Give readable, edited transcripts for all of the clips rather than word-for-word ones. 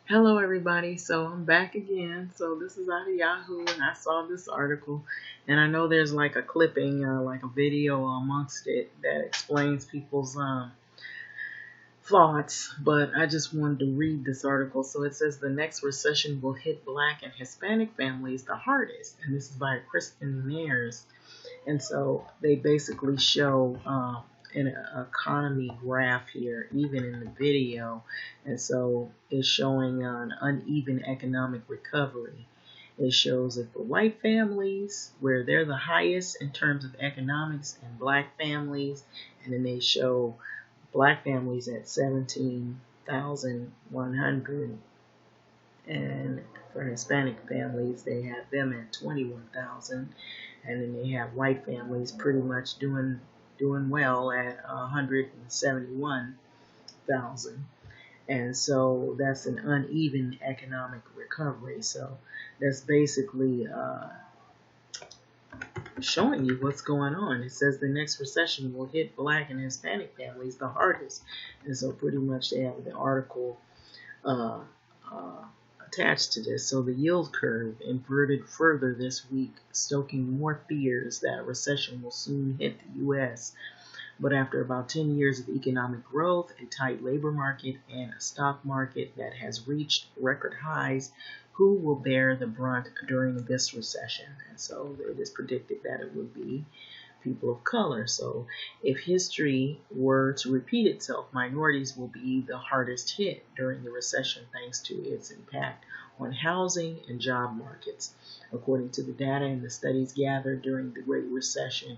Hello, everybody. So I'm back again. So this is out of Yahoo, and I saw this article, and I know there's like a clipping, like a video amongst it that explains people's thoughts, but I just wanted to read this article. So it says the next recession will hit Black and Hispanic families the hardest, and this is by Kristen Mears. And so they basically show an economy graph here, even in the video. And so it's showing an uneven economic recovery. It shows that for white families, where they're the highest in terms of economics, and Black families, and then they show Black families at 17,100, and for Hispanic families, they have them at 21,000, and then they have white families pretty much doing well at 171,000. And so that's an uneven economic recovery. So that's basically showing you what's going on. It says the next recession will hit Black and Hispanic families the hardest. And so pretty much they have the article uh, uh, attached to this. So the yield curve inverted further this week, stoking more fears that a recession will soon hit the U.S. But after about 10 years of economic growth, a tight labor market, and a stock market that has reached record highs, who will bear the brunt during this recession? And so it is predicted that it would be people of color. So if history were to repeat itself, minorities will be the hardest hit during the recession thanks to its impact on housing and job markets. According to the data and the studies gathered during the Great Recession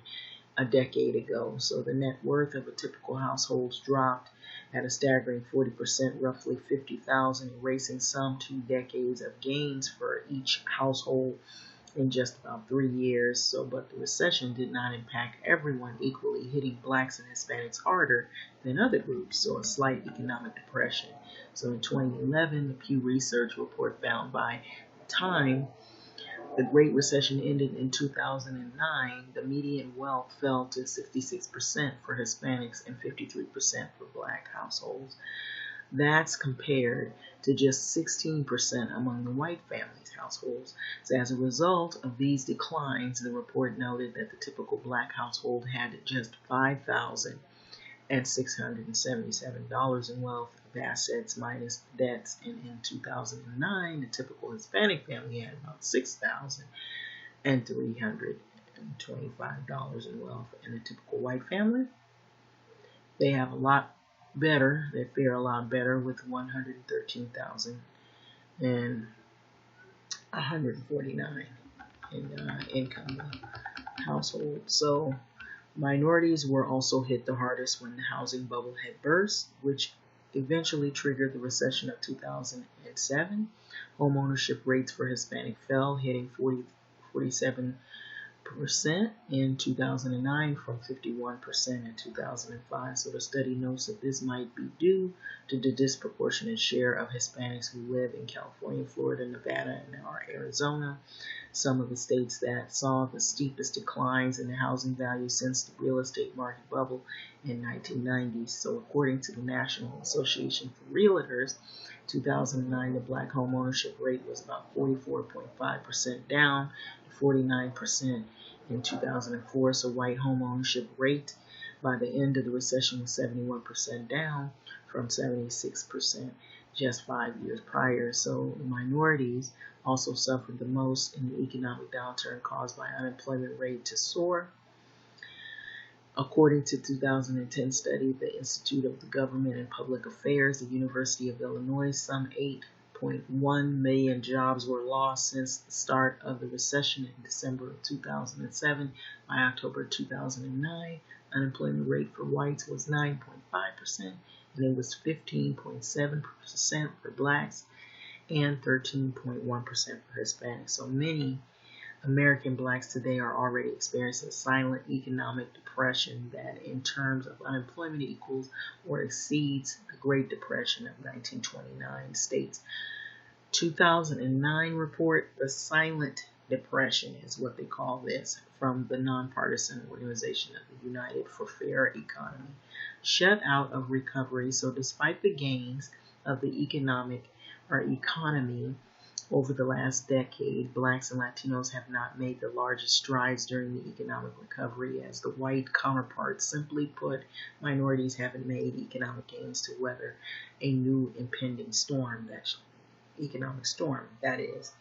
a decade ago. So the net worth of a typical household dropped at a staggering 40%, roughly 50,000, erasing some 2 decades of gains for each household in just about 3 years. So, but the recession did not impact everyone equally, hitting Blacks and Hispanics harder than other groups. So, a slight economic depression. So, in 2011, the Pew Research report found by Time the Great Recession ended in 2009, the median wealth fell to 66% for Hispanics and 53% for Black households. That's compared to just 16% among the white families' households. So as a result of these declines, the report noted that the typical Black household had just 5,000 and $677 in wealth of assets minus debts. And in 2009, the typical Hispanic family had about $6,325 in wealth. And the typical white family, they have a lot better. They fare a lot better with 113,000 and 149 in income household. So minorities were also hit the hardest when the housing bubble had burst, which eventually triggered the recession of 2007. Home ownership rates for Hispanic fell, hitting 47% in 2009 from 51% in 2005. So the study notes that this might be due to the disproportionate share of Hispanics who live in California, Florida, Nevada, and Arizona, some of the states that saw the steepest declines in the housing value since the real estate market bubble in 1990s. So according to the National Association for Realtors, 2009, the Black home ownership rate was about 44.5% down to 49% in 2004. So white home ownership rate by the end of the recession was 71% down from 76% just 5 years prior. So minorities also suffered the most in the economic downturn caused by unemployment rate to soar. According to 2010 study, the Institute of the Government and Public Affairs, the University of Illinois, some 8.1 million jobs were lost since the start of the recession in December of 2007. By October 2009, unemployment rate for whites was 9.5%, and it was 15.7% for Blacks and 13.1% for Hispanics. So many American Blacks today are already experiencing a silent economic depression that, in terms of unemployment, equals or exceeds the Great Depression of 1929, states 2009 report. The silent depression is what they call this, from the nonpartisan organization of the United for Fair Economy, shut out of recovery. So despite the gains of the economic our economy over the last decade, blacks and Latinos have not made the largest strides during the economic recovery as the white counterparts. Simply put, minorities haven't made economic gains to weather a new impending storm, that economic storm, that is.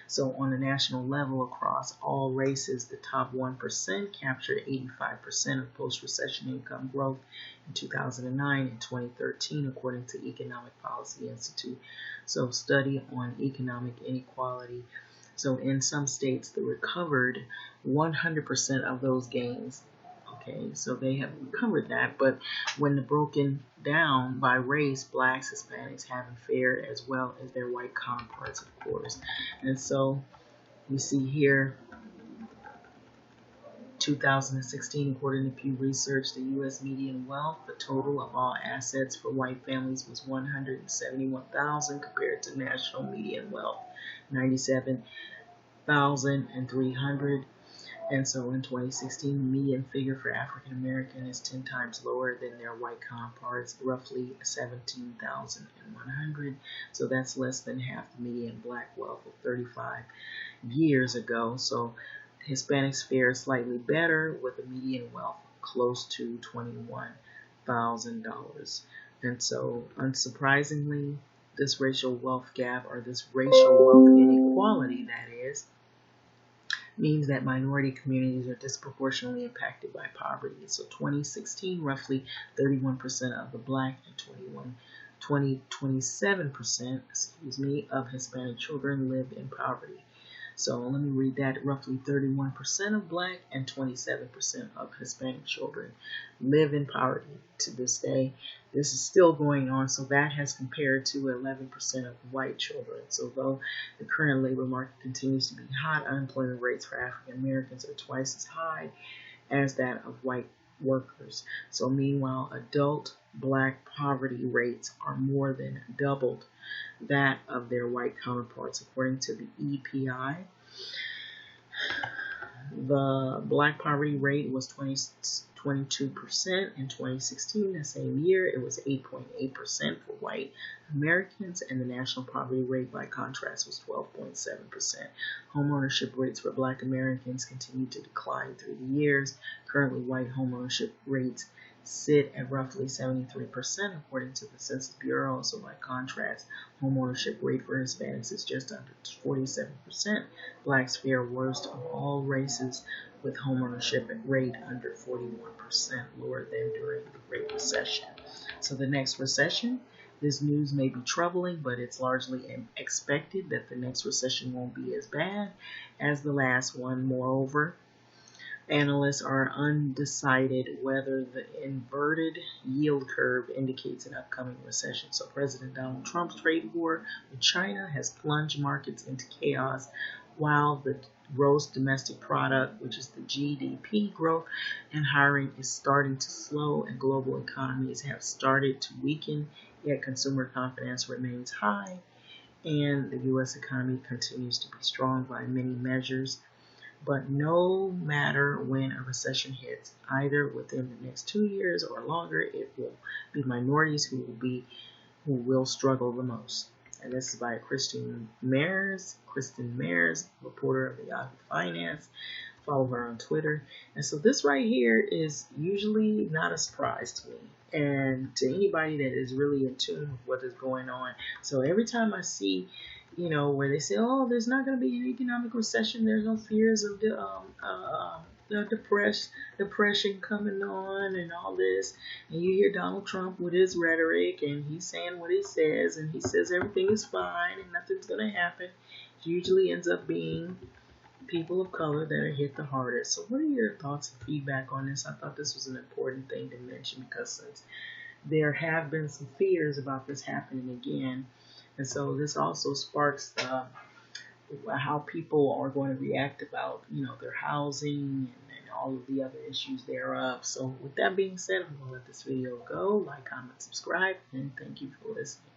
So on a national level, across all races, the top 1% captured 85% of post-recession income growth in 2009 and 2013, according to Economic Policy Institute. So study on economic inequality. So in some states, they recovered 100% of those gains. Okay, so they have recovered that, but when broken down by race, blacks, Hispanics haven't fared as well as their white counterparts, of course. And so we see here, 2016, according to Pew Research, the U.S. median wealth, the total of all assets for white families was $171,000 compared to national median wealth, $97,300. And so in 2016, the median figure for African American is 10 times lower than their white counterparts, roughly 17,100. So that's less than half the median black wealth of 35 years ago. So Hispanics fare slightly better with a median wealth close to $21,000. And so unsurprisingly, this racial wealth gap, or this racial wealth inequality, that is, means that minority communities are disproportionately impacted by poverty. So 2016, roughly 31% of the black and 27% of Hispanic children live in poverty. So let me read that. Roughly 31% of black and 27% of Hispanic children live in poverty to this day. This is still going on, so that has compared to 11% of white children. So though the current labor market continues to be hot, unemployment rates for African Americans are twice as high as that of white workers. So meanwhile, adult black poverty rates are more than doubled that of their white counterparts, according to the EPI. The black poverty rate was 22% in 2016. The same year, it was 8.8% for white Americans, and the national poverty rate, by contrast, was 12.7%. Homeownership rates for black Americans continued to decline through the years. Currently, white homeownership rates sit at roughly 73%, according to the Census Bureau. So by contrast, homeownership rate for Hispanics is just under 47%. Blacks fare worst of all races, with homeownership rate under 41%, lower than during the Great Recession. So the next recession, this news may be troubling, but it's largely expected that the next recession won't be as bad as the last one. Moreover, analysts are undecided whether the inverted yield curve indicates an upcoming recession. So President Donald Trump's trade war with China has plunged markets into chaos, while the gross domestic product, which is the GDP growth, and hiring is starting to slow, and global economies have started to weaken, yet consumer confidence remains high, and the U.S. economy continues to be strong by many measures. But no matter when a recession hits, either within the next 2 years or longer, it will be minorities who will struggle the most. And this is by Kristen Mares, reporter of the Yahoo Finance. Follow her on Twitter. And so this right here is usually not a surprise to me, and to anybody that is really in tune with what is going on. So every time I see, where they say, oh, there's not going to be an economic recession, there's no fears of the depression coming on and all this, and you hear Donald Trump with his rhetoric, and he's saying what he says, and he says everything is fine and nothing's going to happen. It usually ends up being people of color that are hit the hardest. So what are your thoughts and feedback on this? I thought this was an important thing to mention, because since there have been some fears about this happening again, and so this also sparks how people are going to react about, their housing and all of the other issues thereof. So with that being said, I'm going to let this video go. Like, comment, subscribe, and thank you for listening.